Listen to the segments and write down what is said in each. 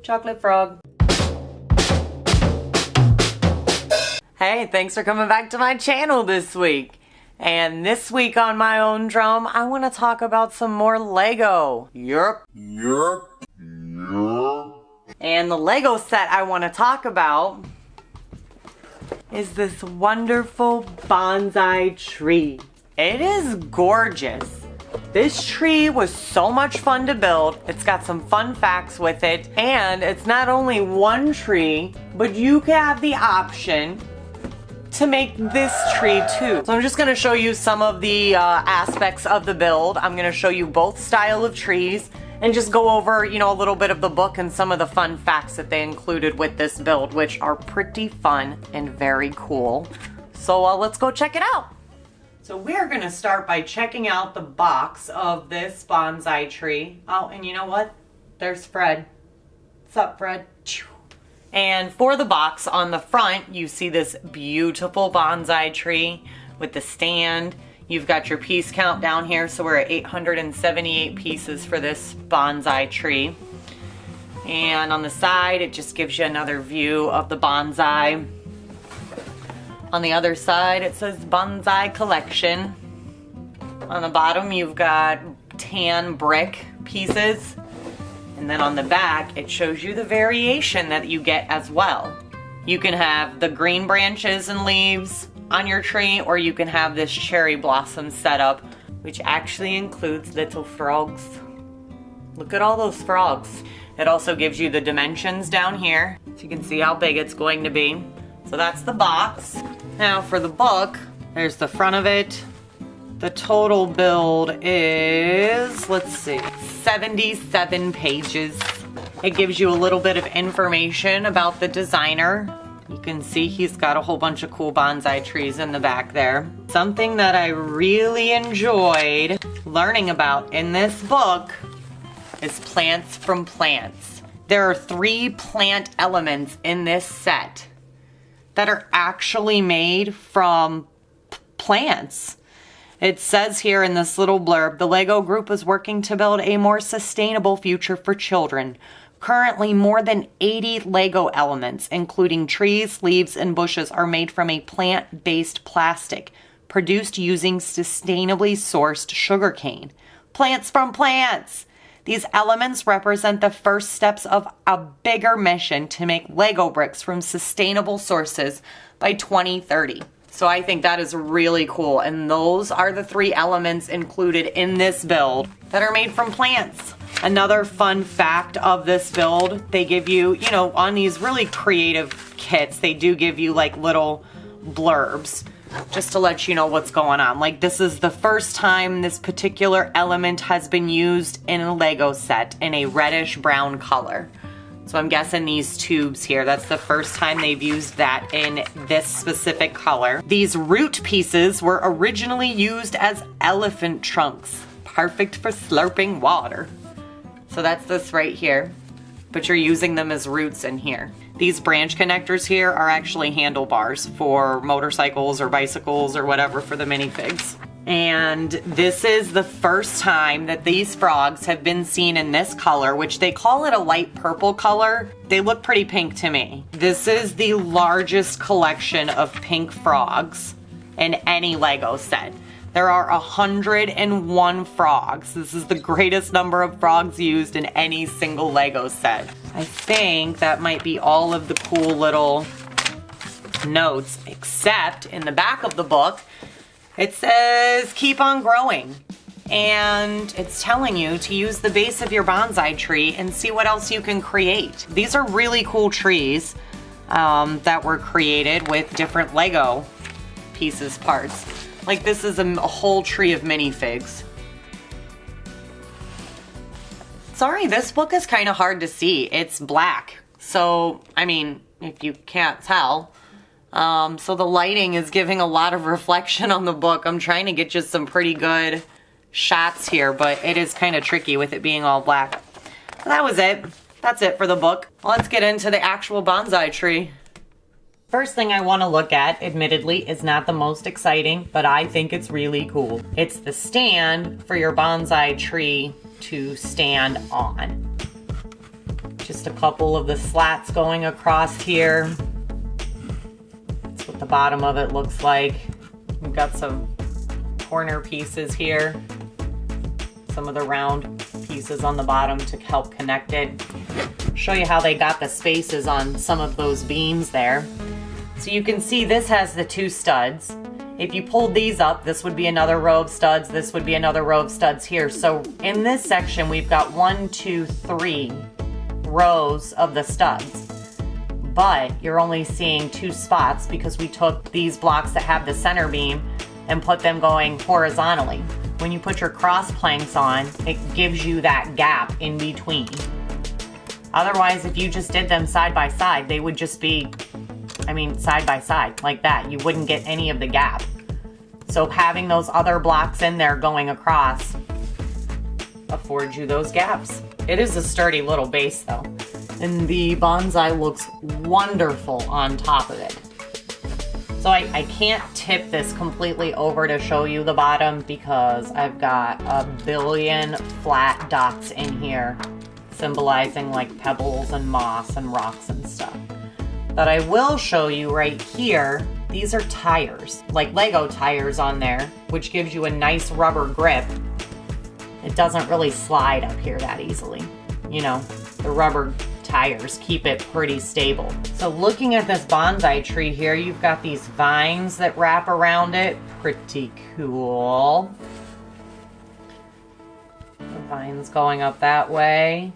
chocolate frog. Hey, thanks for coming back to my channel this week. And this week on my own drum, I want to talk about some more Lego. Yup. And the Lego set I want to talk about is this wonderful bonsai tree. It is gorgeous. This tree was so much fun to build. It's got some fun facts with it. And it's not only one tree, but you can have the option to make this tree too. So I'm just gonna show you some of the aspects of the build. I'm gonna show you both style of trees and just go over, you know, a little bit of the book and some of the fun facts that they included with this build, which are pretty fun and very cool. So let's go check it out. So we're gonna start by checking out the box of this bonsai tree. Oh, and you know what? There's Fred. What's up, Fred? And for the box on the front, you see this beautiful bonsai tree with the stand. You've got your piece count down here, so we're at 878 pieces for this bonsai tree. And on the side, it just gives you another view of the bonsai. On the other side, it says Bonsai Collection. On the bottom, you've got tan brick pieces. And then on the back, it shows you the variation that you get as well. You can have the green branches and leaves on your tree, or you can have this cherry blossom setup, which actually includes little frogs. Look at all those frogs. It also gives you the dimensions down here, so you can see how big it's going to be. So that's the box. Now for the book, there's the front of it. The total build is, let's see, 77 pages. It gives you a little bit of information about the designer. You can see he's got a whole bunch of cool bonsai trees in the back there. Something that I really enjoyed learning about in this book is plants from plants. There are 3 plant elements in this set that are actually made from plants. It says here in this little blurb, the Lego group is working to build a more sustainable future for children. Currently, more than 80 Lego elements, including trees, leaves, and bushes, are made from a plant-based plastic produced using sustainably sourced sugarcane. Plants from plants! These elements represent the first steps of a bigger mission to make Lego bricks from sustainable sources by 2030. So I think that is really cool. And those are the 3 elements included in this build that are made from plants. Another fun fact of this build, they give you, you know, on these really creative kits, they do give you like little blurbs just to let you know what's going on. Like, this is the first time this particular element has been used in a Lego set in a reddish brown color. So I'm guessing these tubes here, that's the first time they've used that in this specific color. These root pieces were originally used as elephant trunks, perfect for slurping water. So that's this right here, but you're using them as roots in here. These branch connectors here are actually handlebars for motorcycles or bicycles or whatever for the minifigs. And this is the first time that these frogs have been seen in this color, which they call it a light purple color. They look pretty pink to me. This is the largest collection of pink frogs in any Lego set. There are 101 frogs. This is the greatest number of frogs used in any single Lego set. I think that might be all of the cool little notes, except in the back of the book, it says keep on growing. And it's telling you to use the base of your bonsai tree and see what else you can create. These are really cool trees that were created with different Lego pieces, parts. Like this is a whole tree of minifigs. Sorry, this book is kind of hard to see. It's black. So, I mean, if you can't tell. So the lighting is giving a lot of reflection on the book. I'm trying to get you some pretty good shots here, but it is kind of tricky with it being all black. So that was it. That's it for the book. Let's get into the actual bonsai tree. First thing I want to look at, admittedly, is not the most exciting, but I think it's really cool. It's the stand for your bonsai tree to stand on. Just just a couple of the slats going across here. That's what the bottom of it looks like. We've got some corner pieces here. Some of the round pieces on the bottom to help connect it. Show you how they got the spaces on some of those beams there. So you can see this has the 2 studs. If you pulled these up, this would be another row of studs. This would be another row of studs here. So in this section, we've got 1, 2, 3 rows of the studs. But you're only seeing 2 spots because we took these blocks that have the center beam and put them going horizontally. When you put your cross planks on, it gives you that gap in between. Otherwise, if you just did them side by side, they would just be, side by side like that. You wouldn't get any of the gap. So having those other blocks in there going across affords you those gaps. It is a sturdy little base though. And the bonsai looks wonderful on top of it. So I can't tip this completely over to show you the bottom because I've got a billion flat dots in here symbolizing like pebbles and moss and rocks and stuff. But I will show you right here, these are tires, like Lego tires on there, which gives you a nice rubber grip. It doesn't really slide up here that easily. You know, the rubber tires keep it pretty stable. So looking at this bonsai tree here, you've got these vines that wrap around it. Pretty cool. The vines going up that way.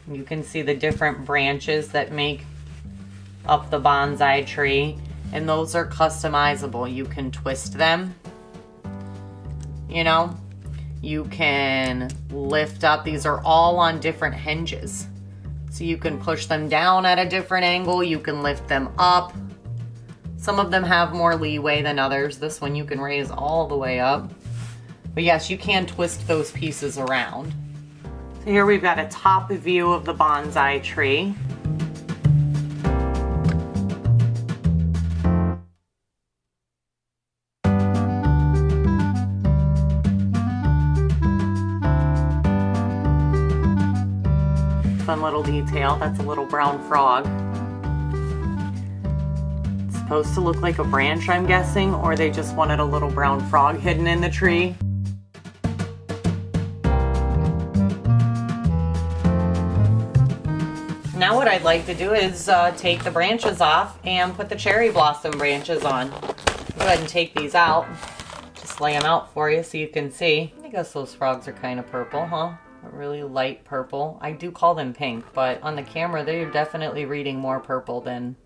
You can see the different branches that make up the bonsai tree, and those are customizable. You can twist them, you know, you can lift up. These are all on different hinges. So you can push them down at a different angle. You can lift them up. Some of them have more leeway than others. This one you can raise all the way up. But yes, you can twist those pieces around. So here we've got a top view of the bonsai tree. Fun little detail, that's a little brown frog. It's supposed to look like a branch, I'm guessing, or they just wanted a little brown frog hidden in the tree. Now what I'd like to do is take the branches off and put the cherry blossom branches on. Go ahead and take these out. Just lay them out for you so you can see. I guess those frogs are kind of purple, huh? A really light purple. I do call them pink, but on the camera they're definitely reading more purple than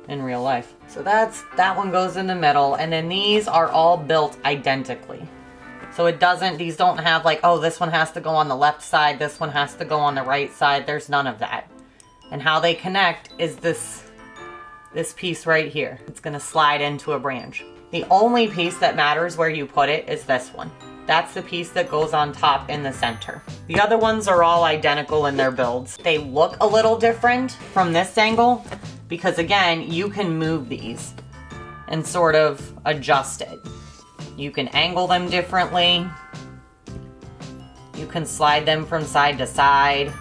in real life. So that one goes in the middle, and then these are all built identically. So these don't have like, oh, this one has to go on the left side, this one has to go on the right side. There's none of that. And how they connect is this piece right here. It's gonna slide into a branch. The only piece that matters where you put it is this one. That's the piece that goes on top in the center. The other ones are all identical in their builds. They look a little different from this angle because again, you can move these and sort of adjust it. You can angle them differently. You can slide them from side to side.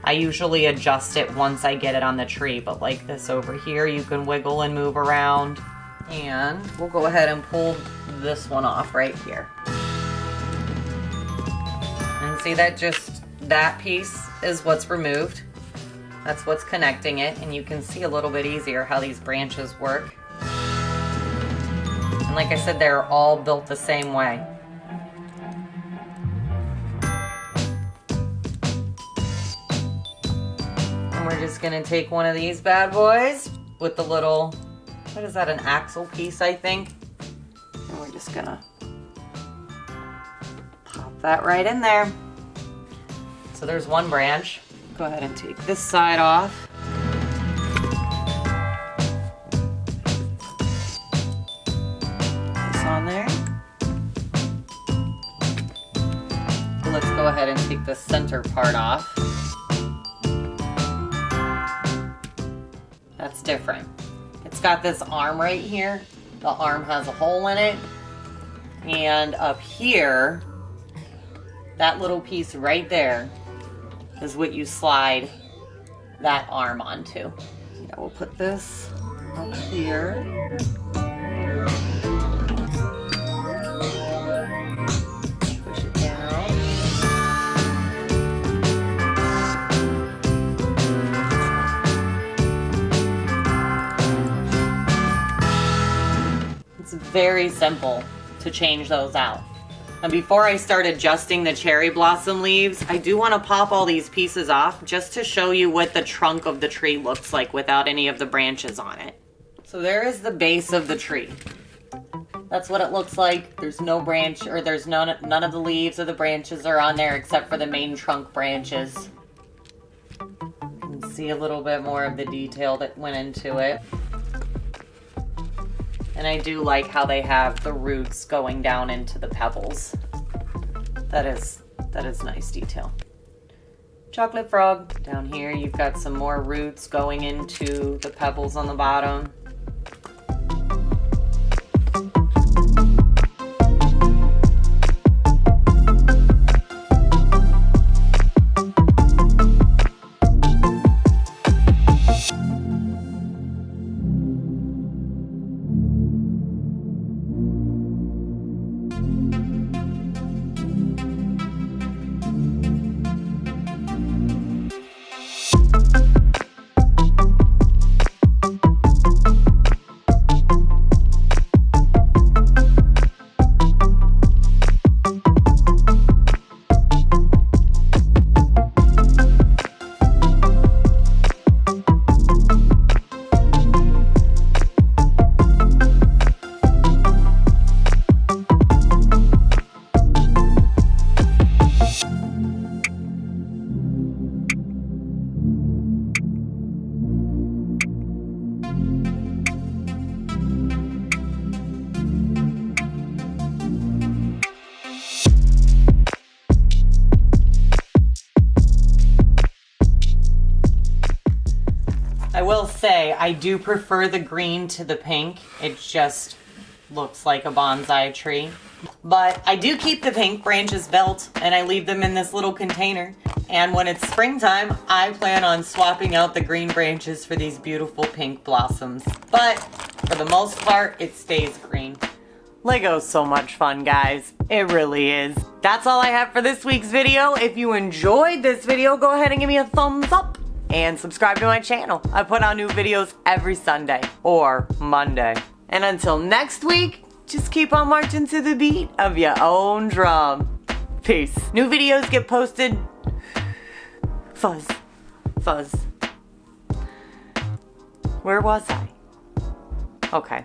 I usually adjust it once I get it on the tree, but like this over here, you can wiggle and move around. And we'll go ahead and pull this one off right here. And see that piece is what's removed. That's what's connecting it, and you can see a little bit easier how these branches work. And like I said, they're all built the same way. And we're just gonna take one of these bad boys with the little, what is that, an axle piece, I think? And we're just gonna pop that right in there. So there's one branch. Go ahead and take this side off. This on there. Let's go ahead and take the center part off. That's different. It's got this arm right here. The arm has a hole in it. And up here, that little piece right there is what you slide that arm onto. Yeah, we'll put this up here. Push it down. It's very simple to change those out. And before I start adjusting the cherry blossom leaves, I do want to pop all these pieces off just to show you what the trunk of the tree looks like without any of the branches on it. So there is the base of the tree. That's what it looks like. There's no branch, or there's none of the leaves or the branches are on there except for the main trunk branches. You can see a little bit more of the detail that went into it. And I do like how they have the roots going down into the pebbles. That is nice detail. Chocolate frog. Down here you've got some more roots going into the pebbles on the bottom. I will say, I do prefer the green to the pink. It just looks like a bonsai tree. But I do keep the pink branches built, and I leave them in this little container. And when it's springtime, I plan on swapping out the green branches for these beautiful pink blossoms. But for the most part, it stays green. Lego's so much fun, guys. It really is. That's all I have for this week's video. If you enjoyed this video, go ahead and give me a thumbs up. And subscribe to my channel. I put out new videos every Sunday or Monday. And until next week, just keep on marching to the beat of your own drum. Peace. New videos get posted. Fuzz. Fuzz. Where was I? Okay.